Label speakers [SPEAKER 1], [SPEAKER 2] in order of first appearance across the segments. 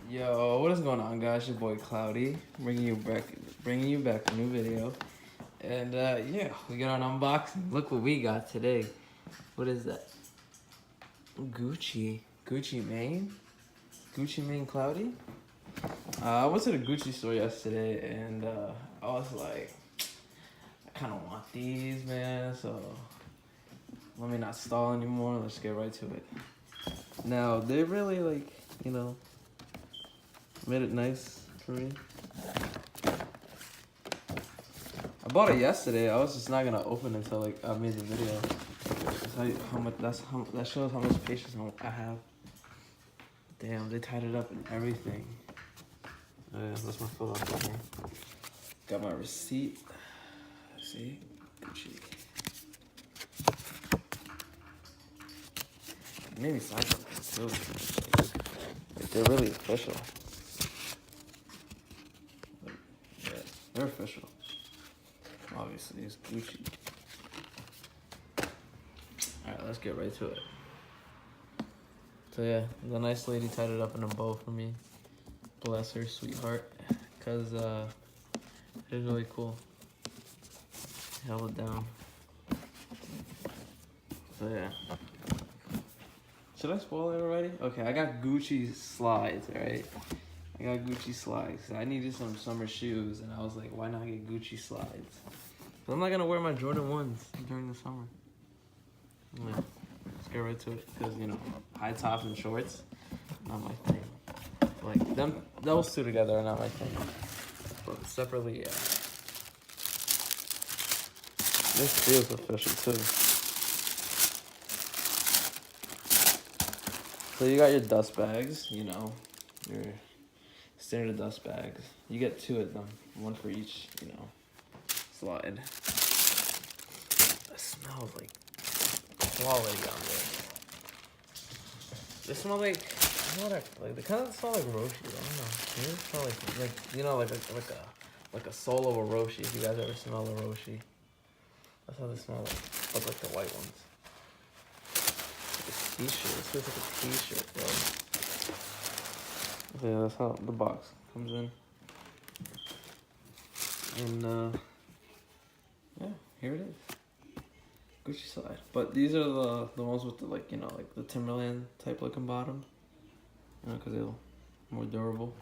[SPEAKER 1] Yo, what is going on, guys? Your boy Cloudy, bringing you back a new video, and yeah, we got an unboxing. Look what we got today. What is that? Gucci Mane, Cloudy. I went to the Gucci store yesterday, and I was like, I kind of want these, man. So let me not stall anymore. Let's get right to it. Now they really made it nice for me. I bought it yesterday. I was just not gonna open it until I made the video. That shows how much patience I have. Damn, they tied it up and everything. Oh yeah, that's my foot off here. Got my receipt. See, Gucci. Maybe sign something too. They're really official. Yeah, they're official. Obviously, it's Gucci. Alright, let's get right to it. So yeah, the nice lady tied it up in a bow for me. Bless her, sweetheart. Cause it is really cool. Held it down. So yeah. Should I spoil it already? Okay, I got Gucci slides, right? I got Gucci slides. I needed some summer shoes, and I was like, why not get Gucci slides? But I'm not gonna wear my Jordan 1s during the summer. Yeah, let's get right to it. Because, high tops and shorts, not my thing. Like, those two together are not my thing. But separately, yeah. This feels official, too. So you got your dust bags, your standard dust bags. You get 2 of them, 1 for each, slide. It smells like quality on this. They smell like, they kind of smell like Roshi. I don't know. They smell like a solo of Roshi. If you guys ever smell a Roshi, that's how they smell like, but like the white ones. T-shirt. This feels like a t-shirt, bro. Yeah, that's how the box comes in. And yeah, here it is. Gucci slide. But these are the ones with the the Timberland type looking bottom. Because they're more durable.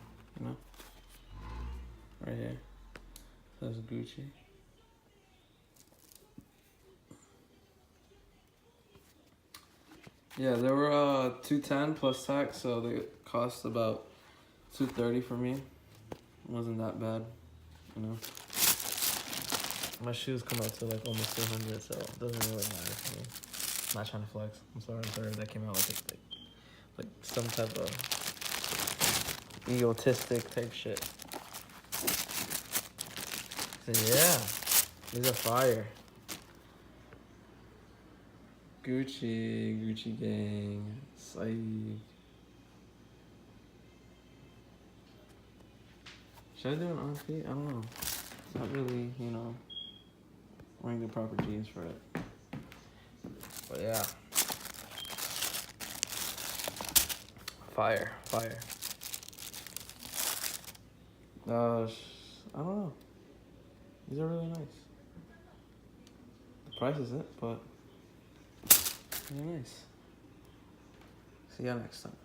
[SPEAKER 1] Right here. That's Gucci. Yeah, they were $210 plus tax, so they cost about $230 for me. It wasn't that bad, My shoes come out to like almost $300, so it doesn't really matter for me. I'm not trying to flex. I'm sorry that came out like some type of egotistic type shit. So yeah, these are fire. Gucci gang, psych. Should I do an on feet? I don't know. It's not really, wearing the proper jeans for it. But yeah. Fire. I don't know. These are really nice. The price isn't, but they're nice. See ya next time.